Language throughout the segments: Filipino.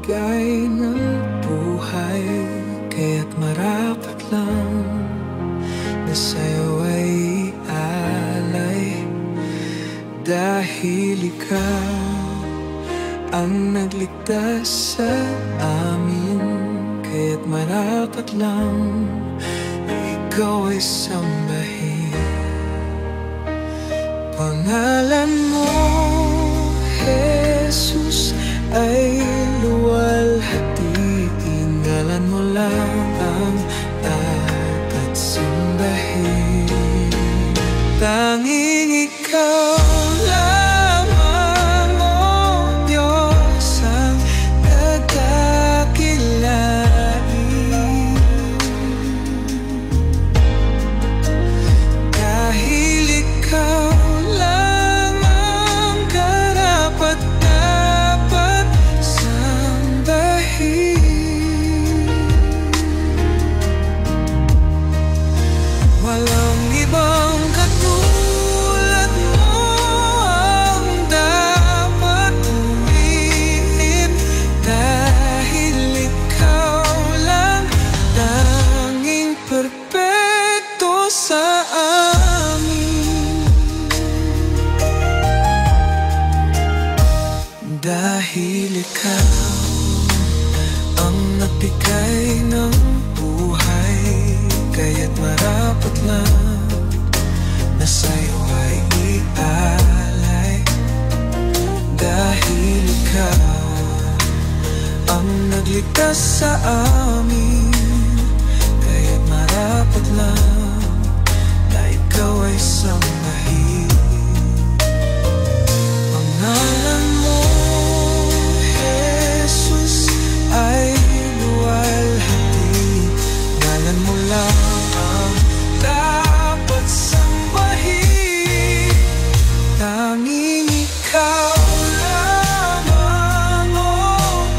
nagbigay ng buhay, kaya't marapat lang na sa'yo ay ialay. Dahil ikaw ang nagligtas sa amin, kaya't marapat lang na ikaw ay sambahin. Pangalan mo, Jesus, ay luwalhatiin. Ngalan mo lang ang dapat sambahin. Tanging ikaw lamang, O Diyos, ang dadakilain. Dahil ikaw lang ang karapat-dapat sambahin. Walang ibang katulad mo ang dapat purihin. Dahil ikaw lang tanging perpekto sa amin. Dahil ikaw ang nagbigay ng buhay, kaya't marapat lang na sa'yo ay ialay. Dahil ikaw ang nagligtas sa amin, kaya't marapat lang na ikaw ay sambahin. Pangalan mo, Jesus, ay luwalhati. Ngalan mo lang ang dapat sambahin. Tanging ikaw lamang, O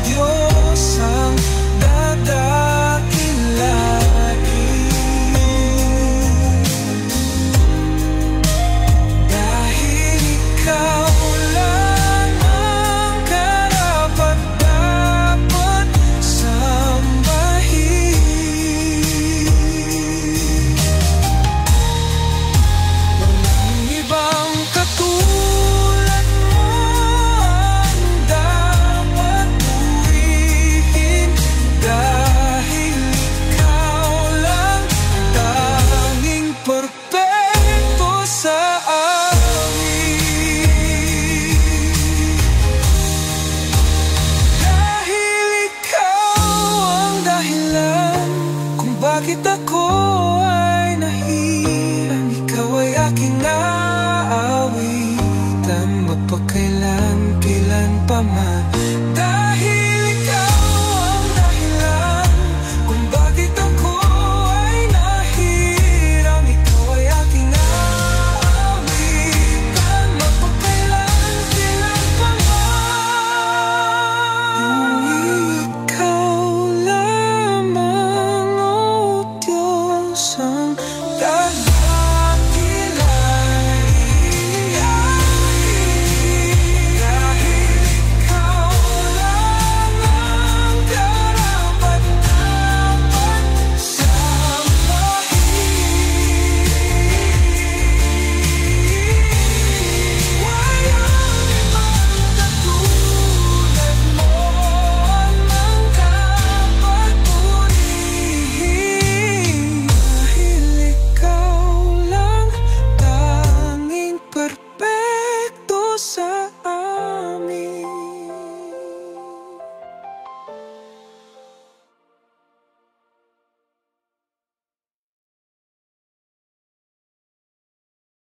Diyos, ang dadakilain. Dahil ikaw lang ang karapat-dapat sambahin. Walang ibang katulad mo ang dapat purihin. Dahil ikaw lang tanging perpekto sa amin. Dahil ikaw ang dahilan kung bakit ako ay nahirang. Ikaw ay aking naawitan magpakailan-kailan pa man. Dahil ikaw ang dahilan kung bakit ako ay nahirang. Ikaw ay aking naawitan magpakailan-kailan pa man. Ikaw lamang, O Diyos, ang dahilan.